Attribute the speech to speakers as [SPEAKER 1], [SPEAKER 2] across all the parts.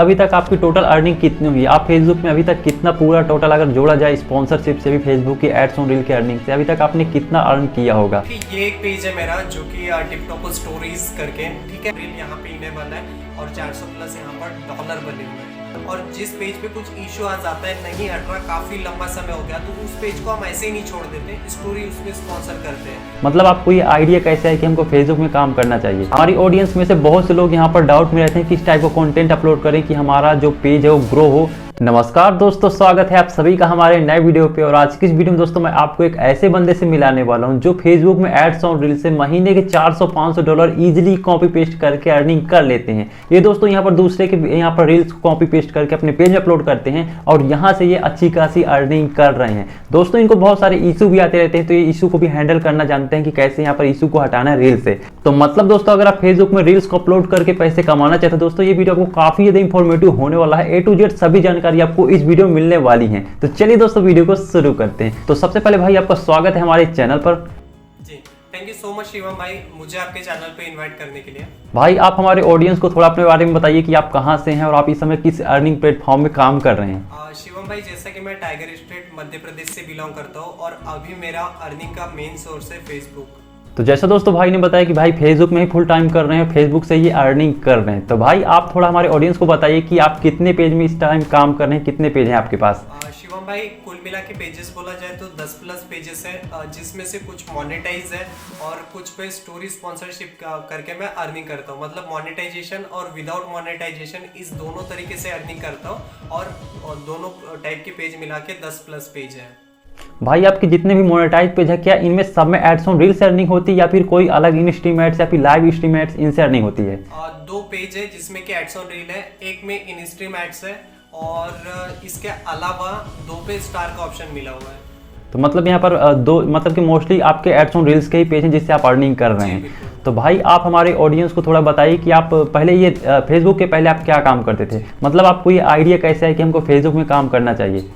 [SPEAKER 1] अभी तक आपकी टोटल अर्निंग कितनी हुई? आप फेसबुक में अभी तक कितना पूरा टोटल अगर जोड़ा जाए स्पॉन्सरशिप से भी फेसबुक की एड्स ऑन रील की अर्निंग से अभी तक आपने कितना अर्न किया होगा?
[SPEAKER 2] ये एक पेज है मेरा जो कि टिकटॉक स्टोरीज करके, ठीक है, रील यहाँ पे इनेबल है और 400 प्लस यहाँ पर डॉलर बने हुए हैं। और जिस पेज पे कुछ इशू आ जाता है, नहीं हट रहा, काफी लंबा समय हो गया, तो उस पेज को हम ऐसे ही नहीं छोड़ देते, स्टोरी उसमें स्पॉन्सर करते हैं।
[SPEAKER 1] मतलब आपको ये आइडिया कैसे है कि हमको फेसबुक में काम करना चाहिए? हमारी ऑडियंस में से बहुत से लोग यहाँ पर डाउट में रहते हैं किस टाइप का कंटेंट अपलोड करें कि हमारा जो पेज है वो ग्रो हो। नमस्कार दोस्तों, स्वागत है आप सभी का हमारे नए वीडियो पे। और आज की इस वीडियो में दोस्तों मैं आपको एक ऐसे बंदे से मिलाने वाला हूं जो फेसबुक में एड्स ऑन रील से महीने के 400-500 डॉलर इजीली कॉपी पेस्ट करके अर्निंग कर लेते हैं। ये दोस्तों यहाँ पर दूसरे के यहाँ पर रील्स कॉपी पेस्ट करके अपने पेज में अपलोड करते हैं और यहाँ से ये अच्छी खासी अर्निंग कर रहे हैं। दोस्तों इनको बहुत सारे इशू भी आते रहते हैं, तो ये इशू को भी हैंडल करना जानते हैं कि कैसे यहाँ पर इशू को हटाना है रील से। तो मतलब दोस्तों अगर आप फेसबुक में रील्स को अपलोड करके पैसे कमाना चाहते हैं दोस्तों, ये वीडियो आपको काफी ज्यादा इंफॉर्मेटिव होने वाला है। ए टू जेड सभी जानकारी आपको इस वीडियो में मिलने वाली है। तो चलिए दोस्तों वीडियो को शुरू करते हैं। तो सबसे पहले भाई आपका स्वागत है हमारे चैनल पर।
[SPEAKER 2] जी thank you so much Shivam भाई, मुझे आपके चैनल पे इनवाइट करने के लिए।
[SPEAKER 1] भाई आप हमारे ऑडियंस को थोड़ा अपने बारे में बताइए कि आप कहां से हैं और आप इस समय किस अर्निंग प्लेटफॉर्म में काम कर रहे हैं।
[SPEAKER 2] शिवम भाई, जैसा कि मैं टाइगर स्टेट मध्य प्रदेश से बिलोंग करता हूँ और अभी मेरा अर्निंग का मेन सोर्स है फेसबुक।
[SPEAKER 1] तो जैसा दोस्तों भाई ने बताया कि भाई फेसबुक में ही फुल टाइम कर रहे हैं, फेसबुक से ही अर्निंग कर रहे हैं। तो भाई आप थोड़ा हमारे ऑडियंस को बताइए कि आप कितने पेज में इस टाइम काम कर रहे हैं, कितने पेज हैं आपके पास?
[SPEAKER 2] शिवम भाई, कुल मिला के पेजेस बोला जाए तो 10 प्लस पेजेस है, जिसमें से कुछ मोनेटाइज है और कुछ पे स्टोरी स्पॉन्सरशिप करके मैं अर्निंग करता हूँ। मतलब मोनेटाइजेशन और विदाउट मोनेटाइजेशन इस दोनों तरीके से अर्निंग करता हूँ और दोनों टाइप के पेज मिला के 10 प्लस पेज है।
[SPEAKER 1] भाई आपके जितने भी मोनेटाइज पेज है, क्या इनमें सब में एड्स ऑन रील से अर्निंग होती है या फिर कोई अलग इन स्ट्रीम एड्स या फिर लाइव स्ट्रीम एड्स इनसे अर्निंग होती है?
[SPEAKER 2] दो पेज है जिसमें कि एड्स ऑन रील है, एक में इन स्ट्रीम एड्स है और इसके अलावा 2 पे स्टार का ऑप्शन मिला हुआ है।
[SPEAKER 1] तो मतलब यहाँ पर दो, मतलब कि मोस्टली आपके एड्स ऑन रील्स के ही पेज हैं जिससे आप अर्निंग कर रहे हैं। तो भाई आप हमारे ऑडियंस को थोड़ा बताइए कि आप पहले ये फेसबुक के पहले आप क्या काम करते थे? मतलब आपको ये आइडिया कैसे है कि हमको फेसबुक में काम करना चाहिए?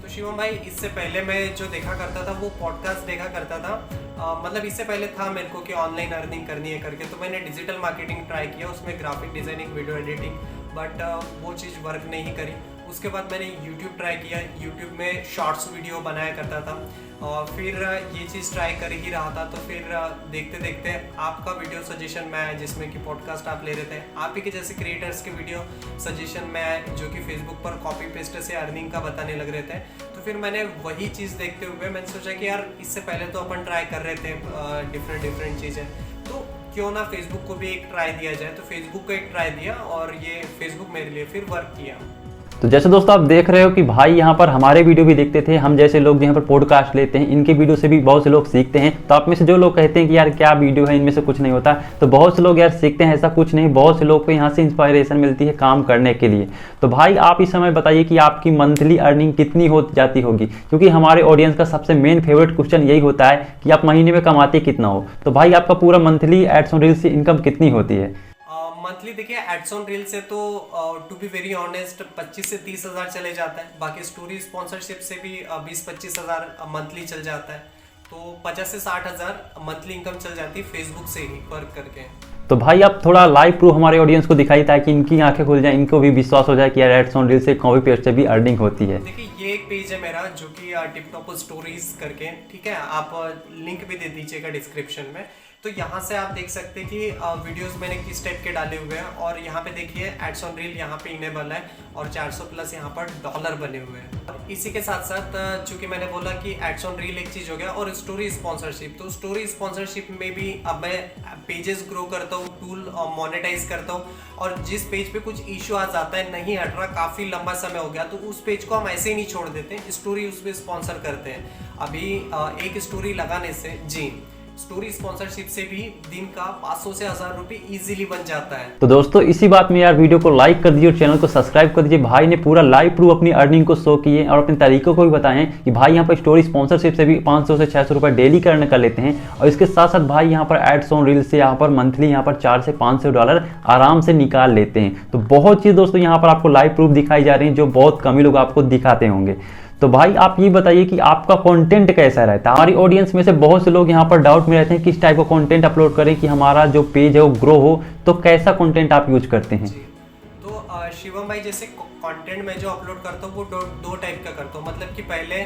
[SPEAKER 2] शिवम भाई, इससे पहले मैं जो देखा करता था वो पॉडकास्ट देखा करता था। मतलब इससे पहले था मेरे को कि ऑनलाइन अर्निंग करनी है करके, तो मैंने डिजिटल मार्केटिंग ट्राई किया, उसमें graphic designing, video editing, but वो चीज़ वर्क नहीं करी। उसके बाद मैंने यूट्यूब ट्राई किया, यूट्यूब में शॉर्ट्स वीडियो बनाया करता था और फिर ये चीज़ ट्राई कर ही रहा था। तो फिर देखते देखते आपका वीडियो सजेशन में आया, जिसमें कि पॉडकास्ट आप ले रहे थे, आप ही के जैसे क्रिएटर्स के वीडियो सजेशन में आए जो कि फेसबुक पर कॉपी पेस्ट से अर्निंग का बताने लग रहे थे। तो फिर मैंने वही चीज़ देखते हुए मैंने सोचा कि यार इससे पहले तो अपन ट्राई कर रहे थे डिफरेंट चीज़ें, तो क्यों ना फेसबुक को भी एक ट्राई दिया जाए। तो फेसबुक को एक ट्राई दिया और ये फेसबुक मेरे लिए फिर वर्क किया।
[SPEAKER 1] तो जैसे दोस्तों आप देख रहे हो कि भाई यहाँ पर हमारे वीडियो भी देखते थे, हम जैसे लोग यहाँ पर पॉडकास्ट लेते हैं, इनके वीडियो से भी बहुत से लोग सीखते हैं। तो आप में से जो लोग कहते हैं कि यार क्या वीडियो है, इनमें से कुछ नहीं होता, तो बहुत से लोग यार सीखते हैं, ऐसा कुछ नहीं, बहुत से लोग को यहाँ से इंस्पायरेशन मिलती है काम करने के लिए। तो भाई आप इस समय बताइए कि आपकी मंथली अर्निंग कितनी हो जाती होगी, क्योंकि हमारे ऑडियंस का सबसे मेन फेवरेट क्वेश्चन यही होता है कि आप महीने में कमाते कितना हो। तो भाई आपका पूरा मंथली एड्स ऑन रील से इनकम कितनी होती है?
[SPEAKER 2] मंथली देखिए एड्स ऑन रील से तो टू बी वेरी ऑनेस्ट 25 से 30 हज़ार चले जाता है। बाकी स्टोरी स्पॉन्सरशिप से भी 20-25 हज़ार मंथली चल जाता है। तो 50 से 60 हज़ार मंथली इनकम चल जाती है फेसबुक से ही वर्क करके।
[SPEAKER 1] तो भाई आप थोड़ा लाइव प्रूफ हमारे ऑडियंस को दिखाइए ताकि इनकी आंखें खुल जाए, इनको भी विश्वास हो जाए कि यार एड्स ऑन रील से कॉपी पेस्ट से भी अर्निंग होती है।
[SPEAKER 2] देखिए ये एक पेज है मेरा जो कि टिकटॉक स्टोरीज करके, ठीक है, आप लिंक भी दे दीजिएगा डिस्क्रिप्शन में। तो यहाँ से आप देख सकते हैं कि वीडियोस मैंने किस टाइप के डाले हुए हैं और यहाँ पे देखिए एड्स ऑन रील यहाँ पे इनेबल है और 400 प्लस यहाँ पर डॉलर बने हुए हैं। इसी के साथ साथ चूंकि मैंने बोला कि एड्स ऑन रील एक चीज़ हो गया और स्टोरी स्पॉन्सरशिप, तो स्टोरी स्पॉन्सरशिप में भी अब मैं पेजेस ग्रो करता हूँ, टूल मोनेटाइज करता हूँ और जिस पेज पे कुछ इशू आ जाता है, नहीं हट रहा, काफ़ी लंबा समय हो गया, तो उस पेज को हम ऐसे ही नहीं छोड़ देते, स्टोरी उस पर स्पॉन्सर करते हैं। अभी एक स्टोरी लगाने से जी स्टोरी स्पॉन्सरशिप से भी दिन का 500 से 1000 रुपए इजीली बन जाता है।
[SPEAKER 1] तो दोस्तों इसी बात में यार वीडियो को लाइक कर दीजिए और चैनल को सब्सक्राइब कर दीजिए। भाई ने पूरा लाइव प्रूफ अपनी अर्निंग को शो किए और अपने तरीकों को भी बताएं कि भाई यहाँ पर स्टोरी स्पॉन्सरशिप से भी 500 से 600 रुपए डेली करने कर लेते हैं और इसके साथ साथ भाई यहाँ पर एड्स ऑन रील से यहाँ पर मंथली यहाँ पर 4 से 500 डॉलर आराम से निकाल लेते हैं। तो बहुत चीज़ दोस्तों यहाँ पर आपको लाइव प्रूफ दिखाई जा रही है जो बहुत कम ही लोग आपको दिखाते होंगे। तो भाई आप ये बताइए कि आपका कंटेंट कैसा रहता है? हमारी ऑडियंस में से बहुत से लोग यहाँ पर डाउट में रहते हैं किस टाइप का कंटेंट अपलोड करें कि हमारा जो पेज है वो ग्रो हो, तो कैसा कंटेंट आप यूज करते हैं?
[SPEAKER 2] तो शिवम भाई जैसे कंटेंट मैं जो अपलोड करता हूँ वो दो टाइप का करता हूँ। मतलब कि पहले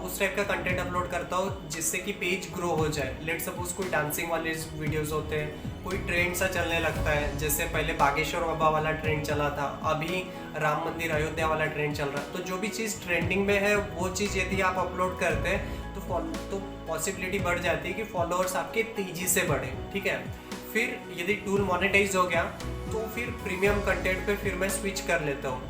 [SPEAKER 2] उस टाइप का कंटेंट अपलोड करता हूँ जिससे कि पेज ग्रो हो जाए। लेट सपोज कोई डांसिंग वाले वीडियोस होते हैं, कोई ट्रेंड सा चलने लगता है, जैसे पहले बागेश्वर बाबा वाला ट्रेंड चला था, अभी राम मंदिर अयोध्या वाला ट्रेंड चल रहा है। तो जो भी चीज़ ट्रेंडिंग में है वो चीज़ यदि आप अपलोड करते हैं तो पॉसिबिलिटी बढ़ जाती है कि फॉलोअर्स आपके तेज़ी से बढ़े। ठीक है, फिर यदि टूल मोनेटाइज हो गया तो फिर प्रीमियम कंटेंट पे फिर मैं स्विच कर लेता हूँ।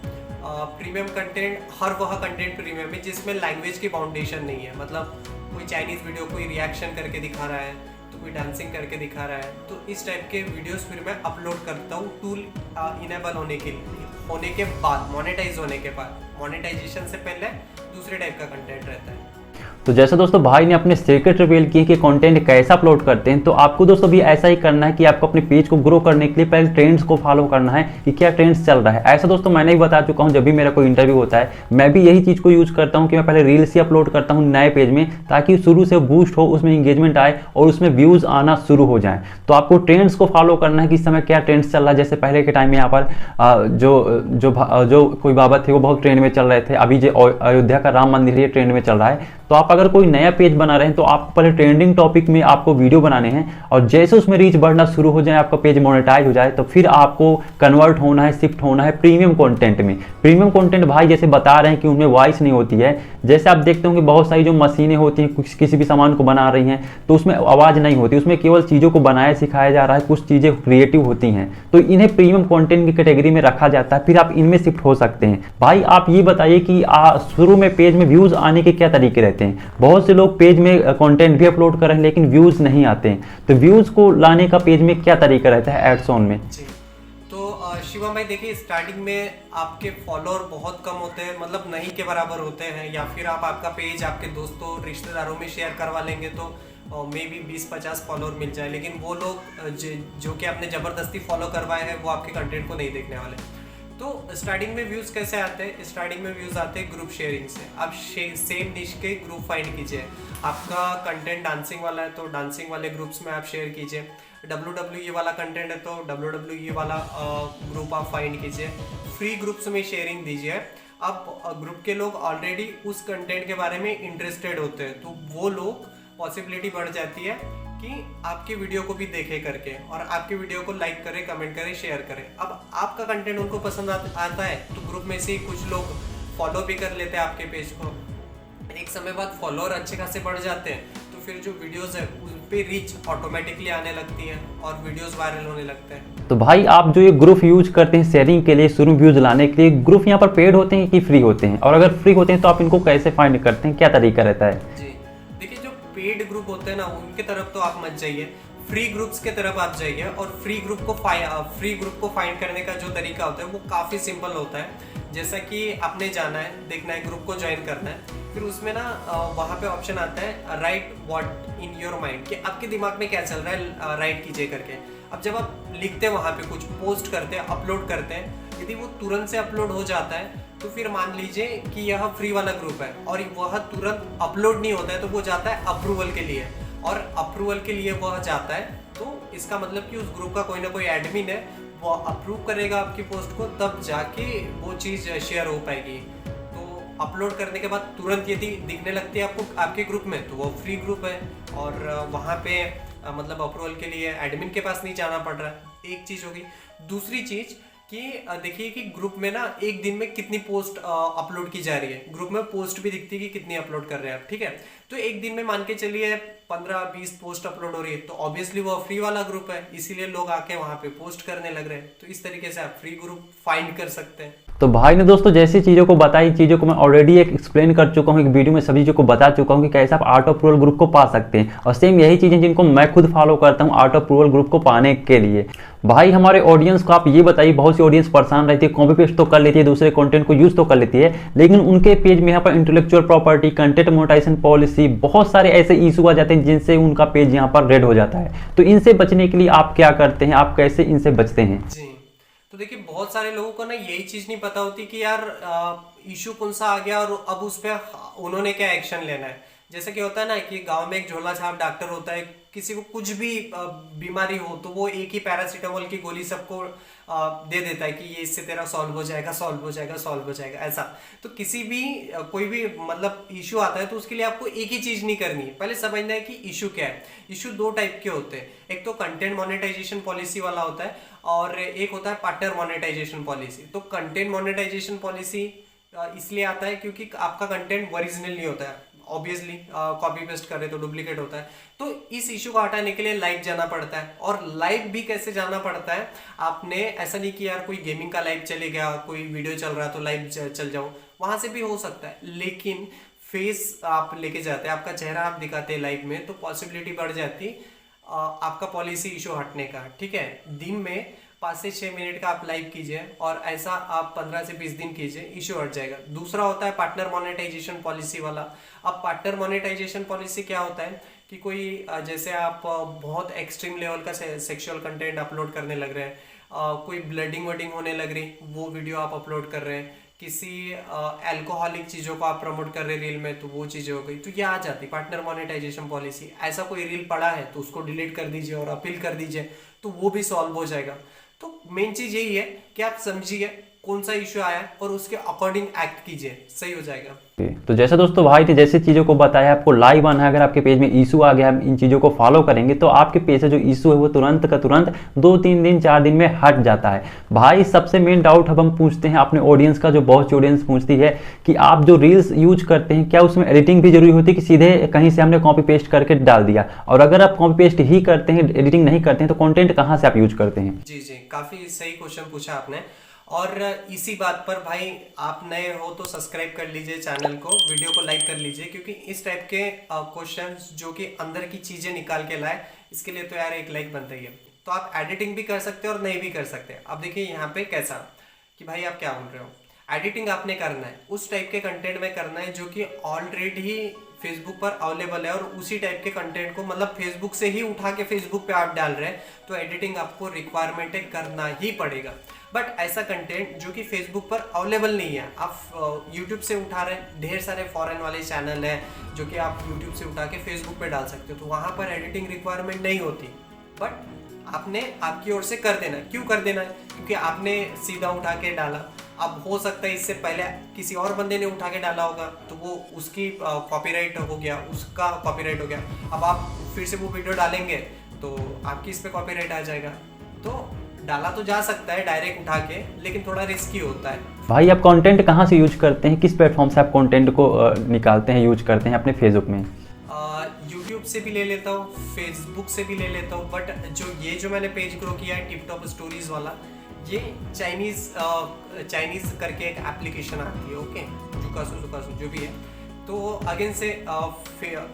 [SPEAKER 2] प्रीमियम कंटेंट हर वह कंटेंट प्रीमियम है जिसमें लैंग्वेज की बाउंडेशन नहीं है। मतलब कोई चाइनीज़ वीडियो कोई रिएक्शन करके दिखा रहा है तो कोई डांसिंग करके दिखा रहा है, तो इस टाइप के वीडियोस फिर मैं अपलोड करता हूँ टूल इनेबल होने के बाद, मोनेटाइज होने के बाद। मोनेटाइजेशन से पहले दूसरे टाइप का कंटेंट रहता है।
[SPEAKER 1] तो जैसे दोस्तों भाई ने अपने सीक्रेट रिवील किए कि कंटेंट कैसा अपलोड करते हैं, तो आपको दोस्तों भी ऐसा ही करना है कि आपको अपने पेज को ग्रो करने के लिए पहले ट्रेंड्स को फॉलो करना है कि क्या ट्रेंड्स चल रहा है। ऐसा दोस्तों मैंने ही बता चुका हूं, जब भी मेरा कोई इंटरव्यू होता है मैं भी यही चीज़ को यूज़ करता हूं कि मैं पहले रील्स ही अपलोड करता हूँ नए पेज में, ताकि शुरू से बूस्ट हो, उसमें इंगेजमेंट आए और उसमें व्यूज़ आना शुरू हो जाए। तो आपको ट्रेंड्स को फॉलो करना है कि इस समय क्या ट्रेंड्स चल रहा है। जैसे पहले के टाइम में यहाँ पर जो कोई बाबा थे वो बहुत ट्रेंड में चल रहे थे। अभी जो अयोध्या का राम मंदिर है ये ट्रेंड में चल रहा है। तो आप अगर कोई नया पेज बना रहे हैं तो आप पहले ट्रेंडिंग टॉपिक में आपको वीडियो बनाने हैं, और जैसे उसमें रीच बढ़ना शुरू हो जाए, आपका पेज मोनेटाइज हो जाए, तो फिर आपको कन्वर्ट होना है, शिफ्ट होना है प्रीमियम कंटेंट में। प्रीमियम कंटेंट भाई जैसे बता रहे हैं कि उनमें वॉइस नहीं होती है। जैसे आप देखते होंगे बहुत सारी जो मशीनें होती हैं किसी भी सामान को बना रही हैं तो उसमें आवाज़ नहीं होती, उसमें केवल चीज़ों को बनाया सिखाया जा रहा है, कुछ चीज़ें क्रिएटिव होती हैं, तो इन्हें प्रीमियम कंटेंट की कैटेगरी में रखा जाता है। फिर आप इनमें शिफ्ट हो सकते हैं। भाई आप ये बताइए कि शुरू में पेज में व्यूज़ आने के क्या तरीके रहते हैं। बहुत से लोग पेज में कंटेंट भी अपलोड कर रहे हैं लेकिन व्यूज़ नहीं आते हैं, तो व्यूज़ को लाने का पेज में क्या तरीका रहता है एड्स ऑन में?
[SPEAKER 2] जी, तो शिवम भाई देखिए, स्टार्टिंग में आपके फॉलोअर बहुत कम होते हैं, मतलब नहीं के बराबर होते हैं, या फिर आप आपका पेज आपके दोस्तों रिश्तेदारों में शेयर करवा लेंगे तो मे बी 20-50 फॉलोअर मिल जाए। लेकिन वो लोग जो कि आपने ज़बरदस्ती फॉलो करवाए हैं वो आपके कंटेंट को नहीं देखने वाले। तो स्टार्टिंग में व्यूज़ कैसे आते हैं? स्टार्टिंग में व्यूज़ आते हैं ग्रुप शेयरिंग से। आप सेम निश के ग्रुप फाइंड कीजिए। आपका कंटेंट डांसिंग वाला है तो डांसिंग वाले ग्रुप्स में आप शेयर कीजिए। WWE वाला कंटेंट है तो WWE वाला ग्रुप आप फाइंड कीजिए। फ्री ग्रुप्स में शेयरिंग दीजिए। अब ग्रुप के लोग ऑलरेडी उस कंटेंट के बारे में इंटरेस्टेड होते हैं, तो वो लोग पॉसिबिलिटी बढ़ जाती है कि आपकी वीडियो को भी देखे करके और आपकी वीडियो को लाइक करें, कमेंट करें, शेयर करें। अब आपका कंटेंट उनको पसंद आता है तो ग्रुप में से ही कुछ लोग फॉलो भी कर लेते हैं आपके पेज को। एक समय बाद फॉलोअर अच्छे खासे बढ़ जाते हैं तो फिर जो वीडियोस है उस पे रीच ऑटोमेटिकली आने लगती है और वीडियोस वायरल होने लगते हैं।
[SPEAKER 1] तो भाई आप जो ये ग्रुप यूज करते हैं शेयरिंग के लिए, शुरू व्यूज लाने के लिए, ग्रुप यहाँ पर पेड होते हैं कि फ्री होते हैं? और अगर फ्री होते हैं तो आप इनको कैसे फाइंड करते हैं, क्या तरीका रहता है?
[SPEAKER 2] जी देखिए, जो पेड ग्रुप होते हैं ना उनके तरफ तो आप मत जाइए, फ्री ग्रुप्स के तरफ आप जाइए। और फ्री ग्रुप को फाइंड करने का जो तरीका होता है वो काफ़ी सिंपल होता है। जैसा कि आपने जाना है, देखना है, ग्रुप को ज्वाइन करना है, फिर उसमें ना वहाँ पे ऑप्शन आता है right what in your mind, कि आपके दिमाग में क्या चल रहा है राइट कीजिए करके। अब जब आप लिखते हैं वहाँ पे, कुछ पोस्ट करते हैं, अपलोड करते हैं, यदि वो तुरंत से अपलोड हो जाता है तो फिर मान लीजिए कि यह फ्री वाला ग्रुप है और वह तुरंत अपलोड नहीं होता है तो वो जाता है अप्रूवल के लिए, और अप्रूवल के लिए वह जाता है तो इसका मतलब कि उस ग्रुप का कोई ना कोई एडमिन है, वो अप्रूव करेगा आपकी पोस्ट को, तब जाके वो चीज़ शेयर हो पाएगी। तो अपलोड करने के बाद तुरंत यदि दिखने लगती है आपको आपके ग्रुप में तो वो फ्री ग्रुप है और वहाँ पे मतलब अप्रूवल के लिए एडमिन के पास नहीं जाना पड़ रहा है। एक चीज़ होगी। दूसरी चीज़ कि देखिए कि ग्रुप में ना एक दिन में कितनी पोस्ट अपलोड की जा रही है, ग्रुप में पोस्ट भी दिखती है कि कितनी अपलोड कर रहे हैं आप, ठीक है। तो एक दिन में मान के चलिए 15-20 पोस्ट अपलोड हो रही है तो ऑब्वियसली वो फ्री वाला ग्रुप है, इसीलिए लोग आके वहाँ पे पोस्ट करने लग रहे हैं। तो इस तरीके से आप फ्री ग्रुप फाइंड कर सकते हैं।
[SPEAKER 1] तो भाई ने दोस्तों जैसी चीज़ों को बताई, चीज़ों को मैं ऑलरेडी एक एक्सप्लेन कर चुका हूँ, एक वीडियो में सभी चीज़ों को बता चुका हूँ कि कैसे आप आर्ट ऑफ अप्रूवल ग्रुप को पा सकते हैं। और सेम यही चीज़ें जिनको मैं खुद फॉलो करता हूँ आर्ट ऑफ अप्रूवल ग्रुप को पाने के लिए। भाई हमारे ऑडियंस को आप ये बताइए, बहुत सी ऑडियंस परेशान रहती है, कॉपी पेस्ट तो कर लेती है, दूसरे कंटेंट को यूज़ तो कर लेती है, लेकिन उनके पेज में यहाँ पर intellectual property, content monetisation policy, बहुत सारे ऐसे इशू आ जाते हैं जिनसे उनका पेज यहाँ पर रेड हो जाता है। तो इनसे बचने के लिए आप क्या करते हैं, आप कैसे इनसे बचते हैं?
[SPEAKER 2] जी, तो देखिए बहुत सारे लोगों को ना यही चीज़ नहीं पता होती कि यार इशू कौन सा आ गया और अब उस पर उन्होंने क्या एक्शन लेना है। जैसे कि होता है ना कि गांव में एक झोला छाप डॉक्टर होता है, किसी को कुछ भी बीमारी हो तो वो एक ही पैरासीटामोल की गोली सबको दे देता है कि ये इससे तेरा सॉल्व हो जाएगा, सॉल्व हो जाएगा, सॉल्व हो जाएगा, ऐसा। तो किसी भी कोई भी मतलब इशू आता है तो उसके लिए आपको एक ही चीज नहीं करनी है, पहले समझना है कि इशू क्या है। इशू दो टाइप के होते हैं, एक तो कंटेंट मोनेटाइजेशन पॉलिसी वाला होता है और एक होता है पार्टनर मोनेटाइजेशन पॉलिसी। तो कंटेंट मोनेटाइजेशन पॉलिसी इसलिए आता है क्योंकि आपका कंटेंट ओरिजिनल नहीं होता है, ऑब्वियसली कॉपी पेस्ट करे तो डुप्लीकेट होता है। तो इस इशू को हटाने के लिए लाइव जाना पड़ता है। और लाइव भी कैसे जाना पड़ता है, आपने ऐसा नहीं कि यार कोई गेमिंग का लाइव चले गया, कोई वीडियो चल रहा है तो लाइव चल जाऊं, वहां से भी हो सकता है, लेकिन फेस आप लेके जाते हैं, आपका चेहरा आप दिखाते हैं लाइव में, तो पॉसिबिलिटी बढ़ जाती आपका पॉलिसी इशू हटने का। ठीक है, दिन में 5 से 6 मिनट का आप लाइव कीजिए और ऐसा आप 15 से 20 दिन कीजिए, इशू हट जाएगा। दूसरा होता है पार्टनर मोनेटाइजेशन पॉलिसी वाला। अब पार्टनर मोनेटाइजेशन पॉलिसी क्या होता है कि कोई जैसे आप बहुत एक्सट्रीम लेवल का सेक्सुअल कंटेंट अपलोड करने लग रहे हैं, कोई ब्लडिंग वडिंग होने लग रही वो वीडियो आप अपलोड कर रहे हैं, किसी अल्कोहलिक चीज़ों को आप प्रमोट कर रहे रील में तो वो चीज़ें हो गई, तो ये आ जाती पार्टनर मोनेटाइजेशन पॉलिसी। ऐसा कोई रील पड़ा है तो उसको डिलीट कर दीजिए और अपील कर दीजिए, तो वो भी सॉल्व हो जाएगा। तो मेन चीज यही है कि आप समझिए कौन सा इश्यू आया और उसके अकॉर्डिंग एक्ट कीजिए, सही हो जाएगा।
[SPEAKER 1] तो जैसे दोस्तों भाई ने जैसे चीज़ों को बताया, आपको लाइव आना है, अगर आपके पेज में इशू आ गया, हम इन चीज़ों को फॉलो करेंगे तो आपके पेज से जो इशू है वो तुरंत का तुरंत 2-3 दिन 4 दिन में हट जाता है। भाई सबसे मेन डाउट अब हम पूछते हैं अपने ऑडियंस का, जो बहुत सी ऑडियंस पूछती है कि आप जो रील्स यूज करते हैं क्या उसमें एडिटिंग भी जरूरी होती है कि सीधे कहीं से हमने कॉपी पेस्ट करके डाल दिया, और अगर आप कॉपी पेस्ट ही करते हैं, एडिटिंग नहीं करते हैं, तो कॉन्टेंट कहाँ से आप यूज करते हैं?
[SPEAKER 2] जी जी, काफी सही क्वेश्चन पूछा आपने। और इसी बात पर भाई आप नए हो तो सब्सक्राइब कर लीजिए चैनल को, वीडियो को लाइक कर लीजिए, क्योंकि इस टाइप के क्वेश्चंस जो कि अंदर की चीजें निकाल के लाए, इसके लिए तो यार एक लाइक बनता ही है। तो आप एडिटिंग भी कर सकते हो और नहीं भी कर सकते। अब देखिए यहाँ पे कैसा कि भाई आप क्या बोल रहे हो, एडिटिंग आपने करना है उस टाइप के कंटेंट में करना है जो कि ऑलरेडी फेसबुक पर अवेलेबल है, और उसी टाइप के कंटेंट को मतलब फेसबुक से ही उठा के फेसबुक पे आप डाल रहे हैं, तो एडिटिंग आपको रिक्वायरमेंट है, करना ही पड़ेगा। बट ऐसा कंटेंट जो कि फेसबुक पर अवेलेबल नहीं है, आप यूट्यूब से उठा रहे हैं, ढेर सारे फॉरेन वाले चैनल हैं जो कि आप यूट्यूब से उठा के फेसबुक पे डाल सकते हो, तो वहाँ पर एडिटिंग रिक्वायरमेंट नहीं होती। बट आपने आपकी ओर से कर देना है। क्यों कर देना है? क्योंकि आपने सीधा उठा के डाला। अब हो सकता है इससे पहले किसी और बंदे ने उठा के डाला होगा तो वो उसकी कॉपीराइट हो गया, उसका कॉपीराइट हो गया। अब आप फिर से वो वीडियो डालेंगे तो आपकी इस पे कॉपीराइट आ जाएगा। तो डाला तो जा सकता है डायरेक्ट उठा के, लेकिन थोड़ा रिस्की होता है।
[SPEAKER 1] भाई आप कंटेंट कहाँ से यूज करते हैं, किस प्लेटफॉर्म से आप कंटेंट को निकालते हैं, यूज करते हैं अपने फेसबुक में?
[SPEAKER 2] यूट्यूब से भी ले लेता हूँ, फेसबुक से भी ले लेता हूँ, बट जो मैंने पेज ग्रो किया है टिप टॉप स्टोरीज वाला, ये चाइनीज करके एक एप्लीकेशन आती है, ओके, जुकासू जो भी है। तो अगेन से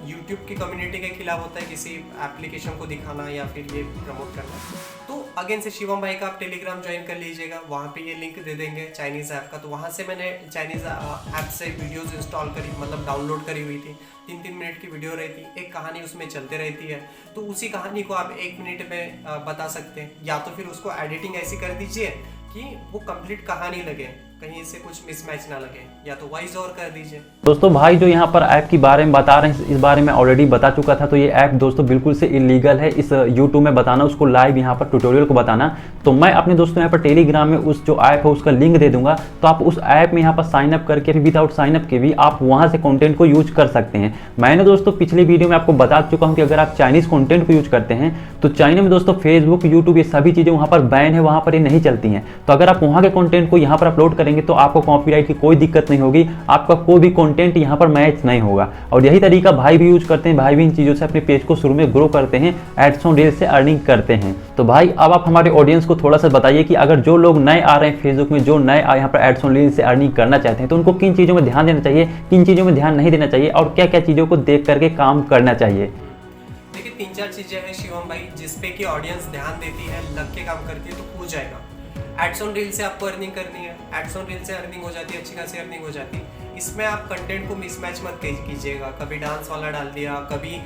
[SPEAKER 2] यूट्यूब की कम्युनिटी के खिलाफ होता है किसी एप्लीकेशन को दिखाना या फिर ये प्रमोट करना। तो अगेन से शिवम भाई का आप टेलीग्राम ज्वाइन कर लीजिएगा, वहाँ पे ये लिंक दे देंगे चाइनीज़ ऐप का। तो वहाँ से मैंने चाइनीज़ ऐप से वीडियोस इंस्टॉल करी, मतलब डाउनलोड करी हुई थी। 3-3 मिनट की वीडियो रहती, एक कहानी उसमें चलते रहती है, तो उसी कहानी को आप 1 मिनट में बता सकते हैं, या तो फिर उसको एडिटिंग ऐसी कर दीजिए कि वो कंप्लीट कहानी लगे, कहीं से कुछ मिसमैच ना लगे, या तो वॉइस ओवर कर दीजिए।
[SPEAKER 1] दोस्तों भाई जो यहाँ पर ऐप के बारे में बता रहे हैं, इस बारे में ऑलरेडी बता चुका था। तो ये ऐप दोस्तों बिल्कुल से इलीगल है, इस यूट्यूब में बताना, उसको लाइव यहाँ पर ट्यूटोरियल को बताना। तो मैं अपने दोस्तों यहाँ पर टेलीग्राम में उस जो ऐप है उसका लिंक दे दूंगा, तो आप उस ऐप में यहाँ पर साइन अप करके भी, विदाउट साइन अप के भी आप वहाँ से कंटेंट को यूज कर सकते हैं। मैंने दोस्तों पिछली वीडियो में आपको बता चुका हूँ कि अगर आप चाइनीज़ कंटेंट को यूज करते हैं तो चाइना में दोस्तों फेसबुक, यूट्यूब, ये सभी चीज़ें वहाँ पर बैन है, वहाँ पर ये नहीं चलती हैं। तो अगर आप वहाँ के कंटेंट को यहाँ पर अपलोड करेंगे तो आपको कॉपीराइट की कोई दिक्कत नहीं होगी, आपका कोई भी कंटेंट यहाँ पर मैच नहीं होगा। और यही तरीका भाई भी यूज करते हैं, भाई भी इन चीज़ों से अपने पेज को शुरू में ग्रो करते हैं, एड्स ऑन रील्स से अर्निंग करते हैं। तो भाई अब आप हमारे ऑडियंस को थोड़ा सा बताइए कि अगर जो लोग नए आ रहे हैं फेसबुक में, जो नए यहाँ पर एड्स ऑन रील्स से अर्निंग करना चाहते हैं, तो उनको किन चीज़ों में ध्यान देना चाहिए, किन चीज़ों में ध्यान नहीं देना चाहिए, और क्या क्या चीज़ों को देख करके काम करना चाहिए?
[SPEAKER 2] देखिए 3-4 चीजें हैं शिवम भाई जिसपे कि ऑडियंस ध्यान देती है, लग के काम करती है, तो हो जाएगा। एड्स ऑन रील से आपको अर्निंग करनी है, एड्स ऑन रील से अर्निंग हो जाती है, अच्छी खासी अर्निंग हो जाती है। इसमें आप कंटेंट को मिसमैच मत कीजिएगा, कभी डांस वाला डाल दिया, कभी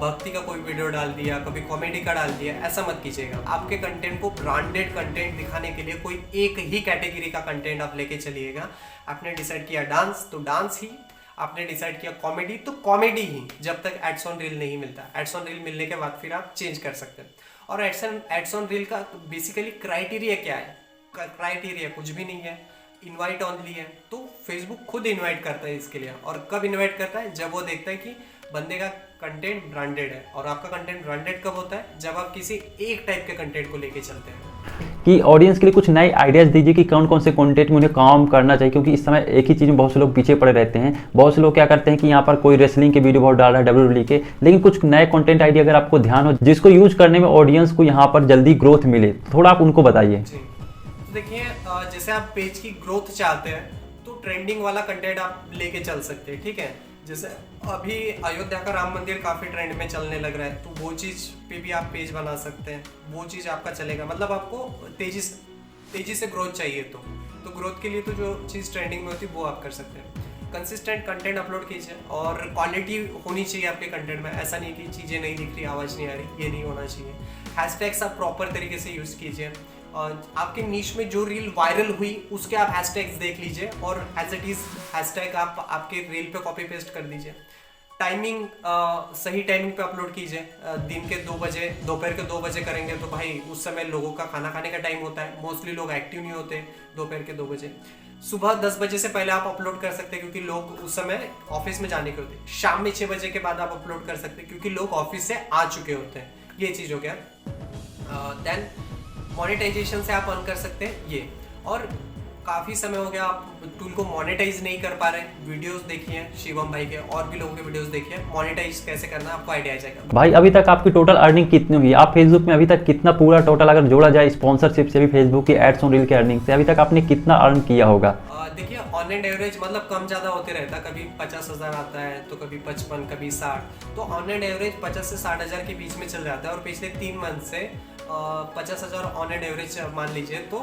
[SPEAKER 2] भक्ति का कोई वीडियो डाल दिया, कभी कॉमेडी का डाल दिया, ऐसा मत कीजिएगा। आपके कंटेंट को ब्रांडेड कंटेंट दिखाने के लिए कोई एक ही कैटेगरी का कंटेंट आप लेके चलिएगा। आपने डिसाइड किया डांस, तो डांस ही, आपने डिसाइड किया कॉमेडी, तो कॉमेडी ही जब तक एड्स ऑन रील नहीं मिलता। एड्स ऑन रील मिलने के बाद फिर आप चेंज कर सकते हैं। और एड्स ऑन रील का बेसिकली क्राइटेरिया क्या है? क्राइटेरिया कुछ भी नहीं है, इनवाइट ऑनली है। तो फेसबुक खुद इनवाइट करता है इसके लिए। और कब इनवाइट करता है? जब वो देखता है कि बंदे का कंटेंट ब्रांडेड है। और आपका कंटेंट ब्रांडेड कब होता है? जब आप किसी एक टाइप के कंटेंट को लेके चलते हैं।
[SPEAKER 1] कि ऑडियंस के लिए कुछ नए आइडियाज़ दीजिए कि कौन कौन से कंटेंट में उन्हें काम करना चाहिए, क्योंकि इस समय एक ही चीज़ में बहुत से लोग पीछे पड़े रहते हैं। बहुत से लोग क्या करते हैं कि यहाँ पर कोई रेसलिंग के वीडियो बहुत डाल रहा है WWE के, लेकिन कुछ नए कंटेंट आइडिया अगर आपको ध्यान हो जिसको यूज करने में ऑडियंस को यहाँ पर जल्दी ग्रोथ मिले, थोड़ा आप उनको बताइए।
[SPEAKER 2] जी, तो देखिए जैसे आप पेज की ग्रोथ चाहते हैं तो ट्रेंडिंग वाला कंटेंट आप लेके चल सकते हैं, ठीक है। जैसे अभी अयोध्या का राम मंदिर काफ़ी ट्रेंड में चलने लग रहा है, तो वो चीज़ पे भी आप पेज बना सकते हैं, वो चीज़ आपका चलेगा। मतलब आपको तेज़ी से ग्रोथ चाहिए तो ग्रोथ के लिए तो जो चीज़ ट्रेंडिंग में होती है वो आप कर सकते हैं। कंसिस्टेंट कंटेंट अपलोड कीजिए और क्वालिटी होनी चाहिए आपके कंटेंट में। ऐसा नहीं कि चीज़ें नहीं दिख रही, आवाज़ नहीं आ रही, ये नहीं होना चाहिए। हैशटैग्स आप प्रॉपर तरीके से यूज़ कीजिए। और आपके नीश में जो रील वायरल हुई उसके आप हैशटैग्स देख लीजिए और एज इट इज़ हैशटैग आप आपके रील पे कॉपी पेस्ट कर दीजिए। टाइमिंग सही टाइमिंग पे अपलोड कीजिए। दिन के 2 बजे, दोपहर के 2 बजे करेंगे तो भाई उस समय लोगों का खाना खाने का टाइम होता है, मोस्टली लोग एक्टिव नहीं होते दोपहर के 2 बजे। सुबह 10 बजे से पहले आप अपलोड कर सकते हैं क्योंकि लोग उस समय ऑफिस में जाने के होते हैं। शाम में 6 बजे के बाद आप अपलोड कर सकते हैं क्योंकि लोग ऑफिस से आ चुके होते हैं। ये चीज़ हो गया। देन मोनेटाइजेशन से आप अर्न कर सकते हैं ये। और काफ़ी समय हो गया आप टूल को मोनेटाइज नहीं कर पा रहे, वीडियोस देखिए शिवम भाई के, और भी लोगों के वीडियोस देखिए, मोनेटाइज कैसे करना आपको आइडिया आ जाएगा।
[SPEAKER 1] भाई अभी तक आपकी टोटल अर्निंग कितनी हुई? आप फेसबुक में अभी तक कितना पूरा टोटल अगर जोड़ा जाए स्पॉन्सरशिप से भी फेसबुक की एड्स ऑन रील के अर्निंग से, अभी तक आपने कितना अर्न किया होगा?
[SPEAKER 2] देखिए ऑन एंड एवरेज मतलब कम ज़्यादा होते रहता है, कभी 50,000 आता है तो कभी 55, कभी 60। तो ऑन एंड एवरेज 50 से 60,000 के बीच में चल जाता है। और पिछले 3 मंथ से 50,000 ऑन एंड एवरेज मान लीजिए तो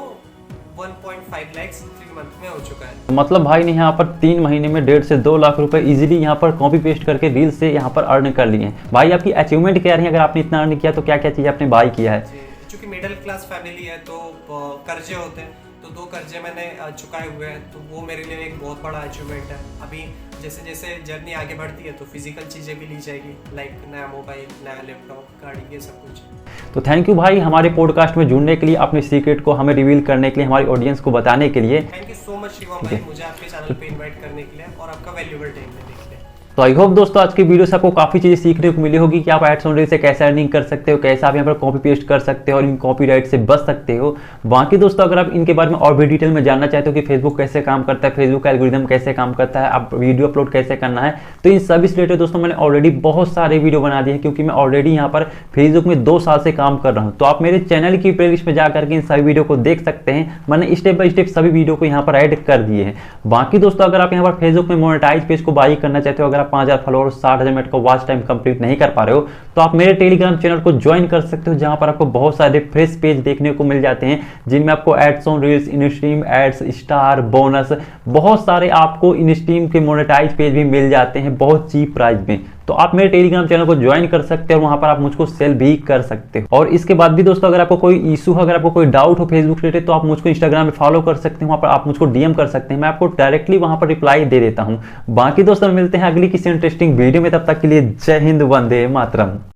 [SPEAKER 2] 1.5 लाख 3 मंथ में हो चुका है।
[SPEAKER 1] मतलब भाई ने यहाँ पर 3 महीने में 1.5 से 2 लाख रुपए इजीली यहाँ पर कॉपी पेस्ट करके रील से यहाँ पर अर्न कर लिए हैं। भाई आपकी अचीवमेंट क्या रही है? अगर आपने इतना अर्न किया तो क्या क्या चीज़ आपने बाई किया है?
[SPEAKER 2] चूँकि मिडिल क्लास फैमिली है तो कर्जे होते हैं, तो 2 कर्जे मैंने चुकाए हुए हैं, तो वो मेरे लिए एक बहुत बड़ा अचीवमेंट है। अभी जैसे जैसे जर्नी आगे बढ़ती है तो फिजिकल चीज़ें भी ली जाएगी, लाइक नया मोबाइल, नया लैपटॉप, गाड़ी, ये सब कुछ।
[SPEAKER 1] तो थैंक यू भाई हमारे पॉडकास्ट में जुड़ने के लिए, अपने सीक्रेट को हमें रिवील करने के लिए, हमारी ऑडियंस को बताने के लिए।
[SPEAKER 2] Thank you so much Shivam भाई मुझे आपके चैनल पे इनवाइट करने के लिए और आपका वैल्यूएबल टाइम देने के लिए।
[SPEAKER 1] तो आई होप दोस्तों आज की वीडियो से आपको काफ़ी चीज़ें सीखने को मिली होगी कि आप एड्स ऑन रील से कैसे अर्निंग कर सकते हो, कैसे आप यहाँ पर कॉपी पेस्ट कर सकते हो और इन कॉपीराइट से बच सकते हो। बाकी दोस्तों अगर आप इनके बारे में और भी डिटेल में जानना चाहते हो कि फेसबुक कैसे काम करता है, फेसबुक का एल्गोरिदम कैसे काम करता है, आप वीडियो अपलोड कैसे करना है, तो इन सभी से रिलेटेड दोस्तों मैंने ऑलरेडी बहुत सारे वीडियो बना दिए हैं क्योंकि मैं ऑलरेडी यहाँ पर फेसबुक में 2 साल से काम कर रहा हूँ। तो आप मेरे चैनल की प्लेलिस्ट में जा करके इन सभी वीडियो को देख सकते हैं। मैंने स्टेप बाय स्टेप सभी वीडियो को यहाँ पर ऐड कर दिए हैं। बाकी दोस्तों अगर आप यहाँ पर फेसबुक में मोनेटाइज पेज को बाई करना चाहते हो, अगर आप 5000 फॉलोअर्स 60,000 मिनट का वॉच टाइम कंप्लीट नहीं कर पा रहे हो, तो आप मेरे टेलीग्राम चैनल को ज्वाइन कर सकते हो जहां पर आपको बहुत सारे फ्रेश पेज देखने को मिल जाते हैं जिनमें आपको ads on reels, in stream ads, star, bonus, बहुत सारे आपको इन स्ट्रीम के मोनेटाइज पेज भी मिल जाते हैं बहुत चीप प्राइस में। तो आप मेरे टेलीग्राम चैनल को ज्वाइन कर सकते हो और वहां पर आप मुझको सेल भी कर सकते हो। और इसके बाद भी दोस्तों अगर आपको कोई इशू हो, अगर आपको कोई डाउट हो फेसबुक से रिलेटेड, तो आप मुझको इंस्टाग्राम पे फॉलो कर सकते हैं, वहां पर आप मुझको डीएम कर सकते हैं, मैं आपको डायरेक्टली वहां पर रिप्लाई दे देता हूं। बाकी दोस्तों मिलते हैं अगली किसी इंटरेस्टिंग वीडियो में, तब तक के लिए जय हिंद, वंदे मातरम।